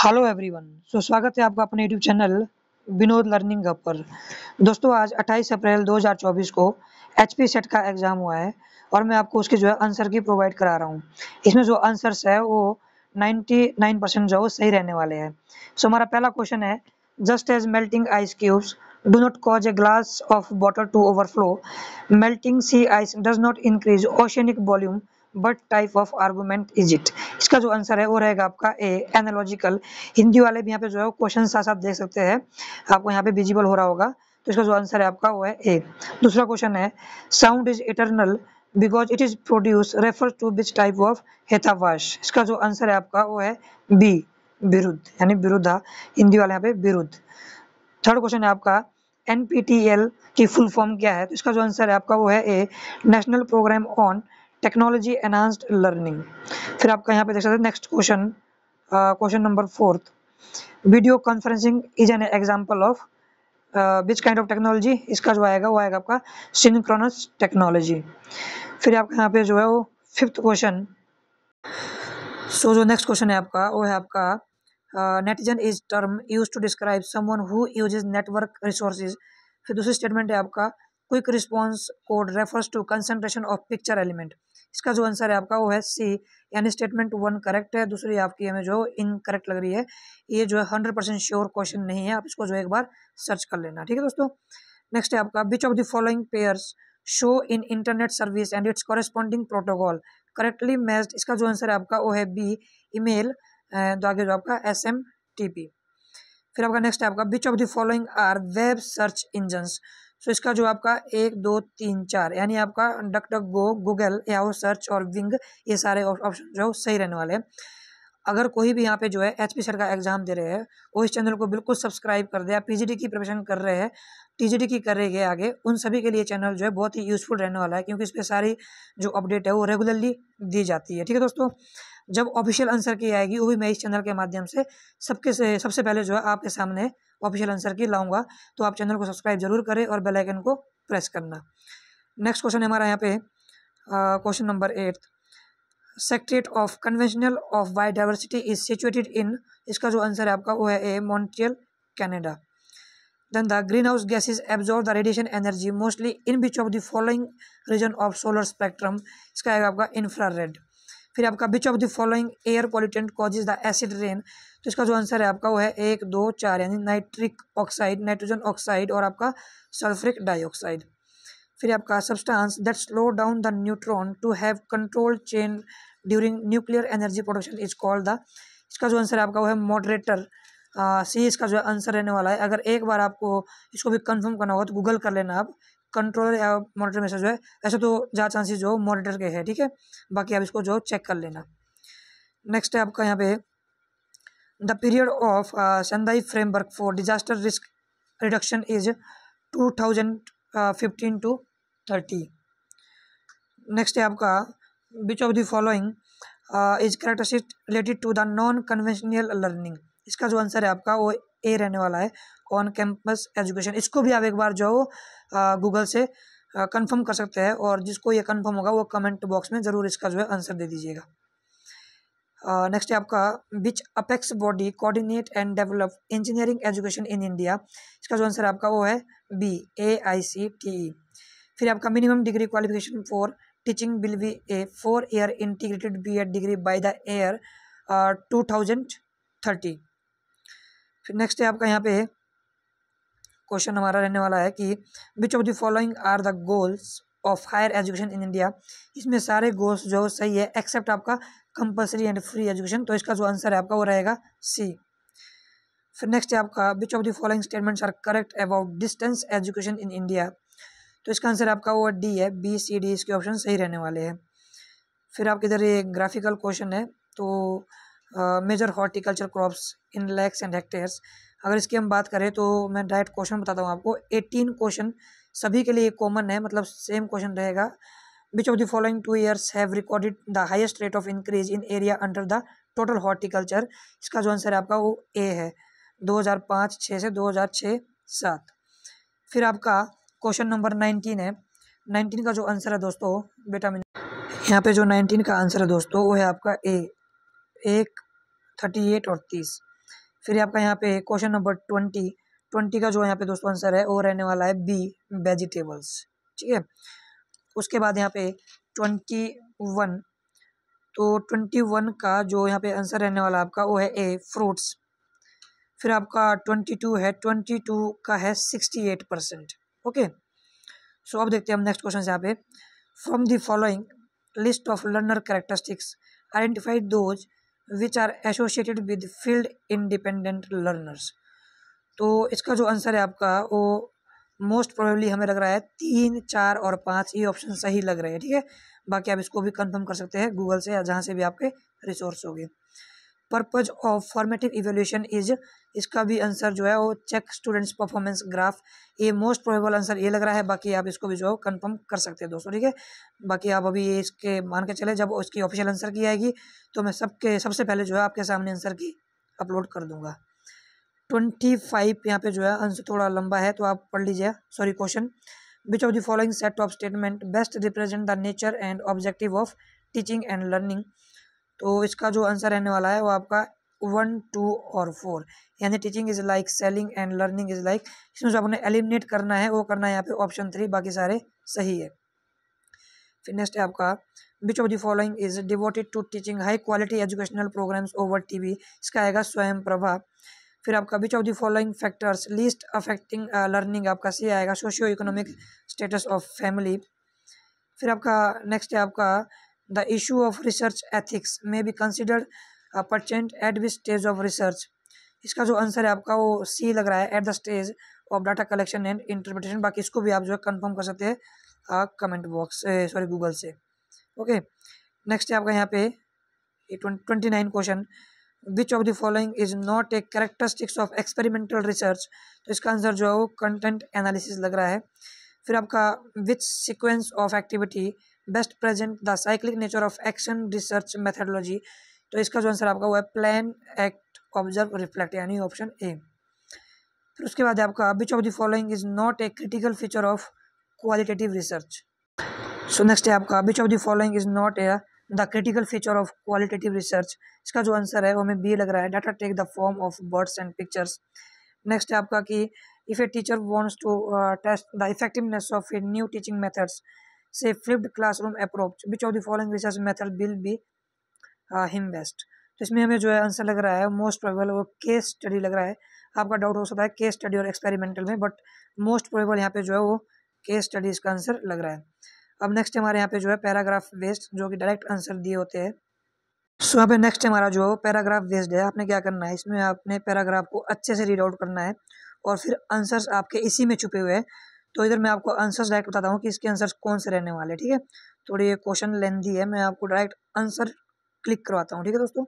Hello everyone. स्वागत है आपका अपने YouTube channel Vinod learning hub पर। दोस्तों आज 28 अप्रैल 2024 को एचपी सेट का एग्ज़ाम हुआ है और मैं आपको उसके आंसर की प्रोवाइड करा रहा हूँ। इसमें जो आंसर्स है वो 99% जो सही रहने वाले हैं। हमारा पहला क्वेश्चन है, just as melting ice cubes do not cause a glass of water to overflow, melting sea ice does not increase oceanic volume but type of argument is it. इसका जो आंसर है वो रहेगा आपका ए, एनालॉजिकल। हिंदी वाले भी यहाँ पे जो है क्वेश्चन साथ साथ देख सकते हैं, आपको यहाँ पे विजिबल हो रहा होगा। तो इसका जो आंसर है आपका वो है ए। दूसरा क्वेश्चन है, sound is eternal because it is produce refer to which type of हेथावाश। इसका जो आंसर है आपका वो है बी, विरुद्ध, यानी विरुद्धा। हिंदी वाले यहाँ पे विरुद्ध। थर्ड क्वेश्चन है आपका, एनपीटीईएल की फुल फॉर्म क्या है? तो इसका जो आंसर है आपका वो है A, national programme on technology enhanced learning. फिर आपका यहाँ पे देख सकते हैं next question, question number 4th, video conferencing is an example of which kind of technology. इसका जो आएगा वो आएगा आपका सिंक्रोनस टेक्नोलॉजी। फिर आपका यहाँ पे जो है वो 5th क्वेश्चन, जो नेक्स्ट क्वेश्चन है आपका वो है आपका, netizen is term use to describe someone who uses network resources. फिर दूसरी स्टेटमेंट है आपका, quick response code refers to concentration of picture element. इसका जो आंसर है आपका वो है सी, यानी स्टेटमेंट 1 करेक्ट है, दूसरी आपकी हमें जो इनकरेक्ट लग रही है। ये जो है 100% श्योर क्वेश्चन नहीं है, आप इसको जो एक बार सर्च कर लेना, ठीक है दोस्तों। नेक्स्ट है आपका, which of the following pairs show in internet service and it's corresponding protocol correctly matched. इसका जो आंसर है आपका वो है बी, ईमेल, तो आगे जो आपका SMTP। फिर आपका नेक्स्ट है आपका, which of the following are web search engines. So इसका जो आपका 1 2 3 4 यानी आपका duck duck go, Google, Yahoo search और विंग, ये सारे ऑप्शन जो सही रहने वाले हैं। अगर कोई भी यहाँ पे जो है एचपी सर का एग्जाम दे रहे हैं वो इस चैनल को बिल्कुल सब्सक्राइब कर दे। आप पीजीडी की प्रिपरेशन कर रहे हैं, टीजीडी की करेंगे आगे, उन सभी के लिए चैनल जो है बहुत ही यूजफुल रहने वाला है, क्योंकि इस पर सारी जो अपडेट है वो रेगुलरली दी जाती है, ठीक है दोस्तों। जब ऑफिशियल आंसर की आएगी वो भी मैं इस चैनल के माध्यम से सबसे पहले जो है आपके सामने ऑफिशियल आंसर की लाऊंगा। तो आप चैनल को सब्सक्राइब जरूर करें और बेल आइकन को प्रेस करना। नेक्स्ट क्वेश्चन है हमारा यहाँ पे question number 8, secretariat of conventional of biodiversity is situated in. इसका जो आंसर है आपका वो है A, Montreal, Canada. Then the greenhouse gases absorb the radiation energy mostly in which of the following region of solar spectrum। इसका आएगा आपका infrared. फिर आपका which of the following air pollutant causes the acid rain. तो इसका जो answer है आपका वो है 1 2 4 यानी नाइट्रिक ऑक्साइड, नाइट्रोजन ऑक्साइड और आपका सल्फ्रिक डाइऑक्साइड। फिर आपका substance that slow down the neutron to have control chain during nuclear energy production is called the. इसका जो आंसर है आपका वो है मॉडरेटर, सी इसका जो आंसर रहने वाला है। अगर एक बार आपको इसको भी कंफर्म करना होगा तो गूगल कर लेना आप, कंट्रोलर या मॉनिटर में से जो है, ऐसे तो ज़्यादा चांसेस जो मॉनिटर के हैं, ठीक है, बाकी आप इसको जो चेक कर लेना। नेक्स्ट है आपका यहाँ पे, the period of Sendai framework for disaster risk reduction is 2015 to 30। Next है आपका, which of the following is characteristic related to the non conventional learning. इसका जो आंसर है आपका वो ए रहने वाला है, ऑन कैंपस एजुकेशन। इसको भी आप एक बार जो गूगल से कंफर्म कर सकते हैं, और जिसको ये कंफर्म होगा वो कमेंट बॉक्स में ज़रूर इसका जो है आंसर दे दीजिएगा। नेक्स्ट है आपका, which apex body coordinate and develop engineering education in India. इसका जो आंसर है आपका वो है बी, AICTE। फिर आपका minimum degree qualification for teaching will be a 4-year integrated B.Ed degree by the year 2030। फिर नेक्स्ट है आपका यहाँ पे क्वेश्चन हमारा रहने वाला है कि which of the following are the goals of higher education in India. इसमें सारे गोल्स जो सही है एक्सेप्ट आपका कंपलसरी एंड फ्री एजुकेशन, तो इसका जो आंसर है आपका वो रहेगा सी। फिर नेक्स्ट है आपका, which of the following statements are correct about distance education in India. तो इसका आंसर आपका वो डी है, BCD इसके ऑप्शन सही रहने वाले हैं। फिर आपके इधर ये ग्राफिकल क्वेश्चन है, तो major horticulture crops in lakhs and hectares. अगर इसकी हम बात करें तो मैं डायरेक्ट क्वेश्चन बताता हूँ आपको। 18 क्वेश्चन सभी के लिए कॉमन है, मतलब सेम क्वेश्चन रहेगा। विच of the following 2 years have recorded the highest rate of increase in area under the total horticulture. इसका जो आंसर है आपका वो ए है, 2005-6 से 2006-7। फिर आपका क्वेश्चन नंबर 19 है। 19 का जो आंसर है दोस्तों, बेटा यहाँ पे जो 19 का आंसर है दोस्तों वो है आपका ए, 1, 38 और 30। फिर आपका यहाँ पे क्वेश्चन नंबर 20 का जो यहाँ पे दोस्तों आंसर है वो रहने वाला है बी, वेजिटेबल्स। ठीक है, उसके बाद यहाँ पे 21, तो 21 का जो यहाँ पे आंसर रहने वाला आपका वो है ए, फ्रूट्स। फिर आपका 22 है, 22 का है 68%। ओके, सो अब देखते हैं हम नेक्स्ट क्वेश्चन यहाँ पे। From the following list of learner characteristics identify those which are associated with field independent learners. तो इसका जो आंसर है आपका वो मोस्ट प्रोबेबली हमें लग रहा है 3, 4 और 5 ये ऑप्शन सही लग रहे हैं। ठीक है, बाकी आप इसको भी कंफर्म कर सकते हैं गूगल से या जहाँ से भी आपके रिसोर्स होंगे। Purpose of formative evaluation is, इसका भी आंसर जो है वो चेक स्टूडेंट्स परफॉर्मेंस ग्राफ। ये मोस्ट प्रोबेबल आंसर ये लग रहा है, बाकी आप इसको भी जो है कंफर्म कर सकते हैं दोस्तों। ठीक है, बाकी आप अभी ये इसके मान के चले, जब उसकी ऑफिशियल आंसर की आएगी तो मैं सबसे पहले जो है आपके सामने आंसर की अपलोड कर दूंगा। 25 यहाँ पे जो है आंसर थोड़ा लंबा है तो आप पढ़ लीजिए। Sorry, question which of the following set of statement best represent the nature and objective of teaching and learning. तो इसका जो आंसर रहने वाला है वो आपका 1, 2 और 4, यानी teaching is like selling and learning is like, इसमें जो आपने एलिमिनेट करना है वो करना है यहाँ पे ऑप्शन 3, बाकी सारे सही है। फिर नेक्स्ट है आपका which of the following is devoted to teaching high quality educational programmes over TV, इसका आएगा स्वयं प्रभा। फिर आपका which of the following factors least affecting learning, आपका सी आएगा socio economic status of family. फिर आपका नेक्स्ट है आपका the issue of research ethics may be considered pertinent at which stage of research, इसका जो आंसर है आपका वो सी लग रहा है, at the stage of data collection and interpretation. बाकी इसको भी आप जो है कंफर्म कर सकते हैं कमेंट बॉक्स सॉरी गूगल से। ओके, नेक्स्ट है आपका यहाँ पे 29 question which of the following is not a characteristics of experimental research, तो इसका आंसर जो है वो कंटेंट एनालिसिस लग रहा है। फिर आपका विच sequence of activity best present the cyclic nature of action research methodology, तो इसका जो आंसर आपका वो है प्लान एक्ट ऑब्जर्व रिफ्लेक्ट, यानी ऑप्शन ए। फिर उसके बाद आपका which of the following is not a critical feature of qualitative research. So next है आपका which of the following is not a the critical feature of qualitative research, इसका जो answer है वो हमें बी लग रहा है, data take the form of birds and pictures. Next है आपका कि if a teacher wants to test the effectiveness of a new teaching methods say flipped classroom approach which of the following research method will be him best, तो इसमें हमें जो है answer लग रहा है मोस्ट प्रोबेबल वो केस स्टडी लग रहा है। आपका डाउट हो सकता है केस स्टडी और एक्सपेरिमेंटल में, बट मोस्ट प्रोबेबल यहाँ पे जो है वो केस स्टडी इसका आंसर लग रहा है। अब नेक्स्ट हमारे यहाँ पे जो है पैराग्राफ बेस्ड, जो कि डायरेक्ट आंसर दिए होते हैं। सो यहाँ पे नेक्स्ट हमारा जो पैराग्राफ बेस्ड है, आपने क्या करना है, इसमें आपने पैराग्राफ को अच्छे से रीड आउट करना है और फिर आंसर्स आपके इसी में छुपे हुए हैं। तो इधर मैं आपको आंसर्स डायरेक्ट बताता हूँ कि इसके आंसर्स कौन से रहने वाले हैं। ठीक है, थोड़ी ये क्वेश्चन लेंथी है, मैं आपको डायरेक्ट आंसर क्लिक करवाता हूँ। ठीक है दोस्तों,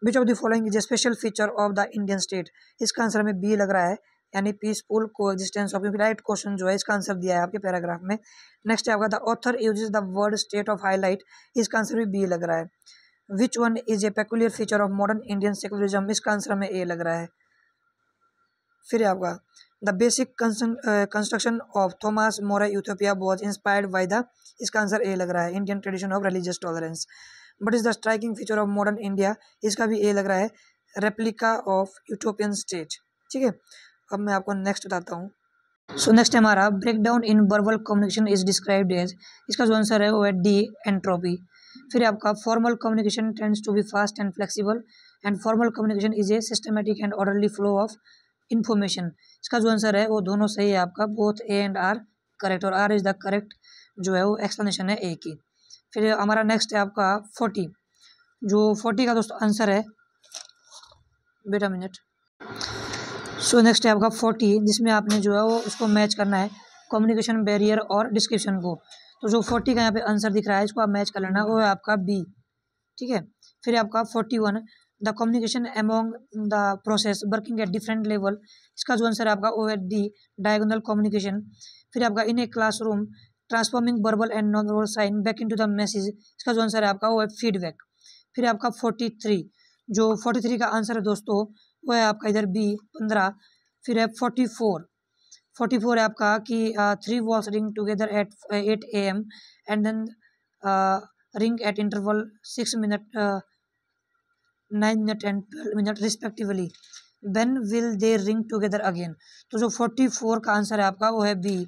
विच of the following is a special feature of the Indian state, इसका आंसर हमें बी लग रहा है, यानी पीसफुल को एग्जिस्टेंस ऑफ, राइट क्वेश्चन जो है इसका आंसर दिया है आपके पैराग्राफ में। नेक्स्ट है आपका the author uses the word state of highlight, इसका आंसर भी बी लग रहा है। Which one is a peculiar feature of modern Indian secularism, इसका आंसर हमें ए लग रहा है। फिर आपका the basic construction of Thomas More utopia was inspired by the, इसका आंसर ए लग रहा है, Indian tradition of religious tolerance. But is the striking feature of modern India, इसका भी ए लग रहा है, रेप्लिका ऑफ यूटोपियन स्टेट। ठीक है, अब मैं आपको नेक्स्ट बताता हूँ। सो नेक्स्ट हमारा break down in verbal communication is described as, इसका जो आंसर है वो है डी, एंट्रोपी। फिर आपका formal communication tends to be fast and flexible and formal communication is a systematic and orderly flow of information, इसका जो आंसर है वो दोनों सही है आपका, both A and R correct, और आर इज द करेक्ट जो है वो एक्सप्लेनेशन है ए की। फिर हमारा नेक्स्ट है आपका 40, जो 40 का दोस्तों आंसर है, बेटा मिनट। सो नेक्स्ट है आपका 40, जिसमें आपने जो है वो उसको मैच करना है कम्युनिकेशन बैरियर और डिस्क्रिप्शन को। तो जो 40 का यहाँ पे आंसर दिख रहा है इसको आप मैच कर लेना, वो है आपका बी। ठीक है, फिर आपका 41 the communication among the process working at different level, इसका जो आंसर है आपका वो है डी, डायगोनल कम्युनिकेशन। फिर आपका in a classroom transforming verbal and non verbal sign back into the message, इसका जो आंसर है आपका वो है फीडबैक। फिर आपका 43, जो 43 का आंसर है दोस्तों वो है आपका इधर बी, 15। फिर है 44 है आपका कि 3 walls ring together at 8 AM and then ring at interval 6 minute 9 minute and 12 minute respectively, when will they ring together again. तो जो 44 का आंसर है आपका वो है बी।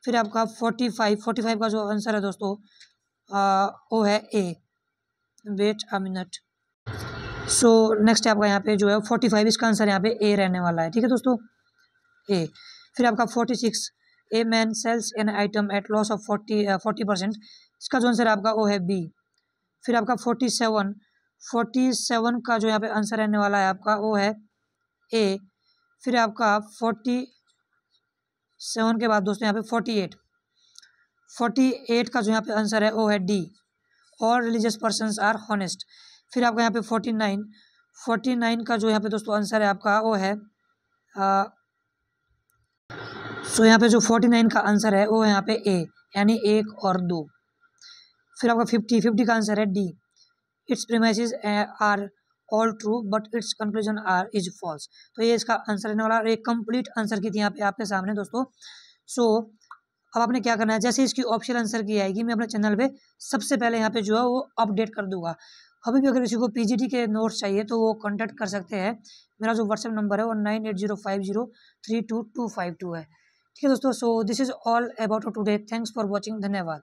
फिर आपका 45 का जो आंसर है दोस्तों वो है A. Wait a minute. So next आपका यहाँ पे जो है 45, इसका आंसर यहाँ पे ए रहने वाला है। ठीक है दोस्तों, ए। फिर आपका 46, a man sells an item at loss of 40%, इसका जो आंसर है आपका वो है बी। फिर आपका 47 का जो यहाँ पे आंसर रहने वाला है आपका वो है ए। फिर आपका 47 के बाद दोस्तों यहाँ पे 48 का जो यहाँ पे आंसर है वो है डी। और रिलीजियस पर्सन्स आर हॉनेस्ट। फिर आपका यहाँ पे 49 का जो यहाँ पे दोस्तों आंसर है आपका वो है सो यहाँ पे जो 49 का आंसर है वो है यहाँ पे ए, यानी 1 और 2। फिर आपका 50 का आंसर है D. Its premises are all true but its conclusion are is false. तो ये इसका आंसर रहने वाला, एक कंप्लीट आंसर की थी यहाँ पे आपके सामने दोस्तों। सो अब आपने क्या करना है, जैसे इसकी ऑप्शनल आंसर की आएगी मैं अपने चैनल पे सबसे पहले यहाँ पे जो है वो अपडेट कर दूंगा। अभी भी अगर किसी को पीजीटी के नोट्स चाहिए तो वो कांटेक्ट कर सकते हैं। मेरा जो व्हाट्सएप नंबर है वो 9805032252 है। ठीक है दोस्तों, so this is all about today. Thanks for watching, धन्यवाद।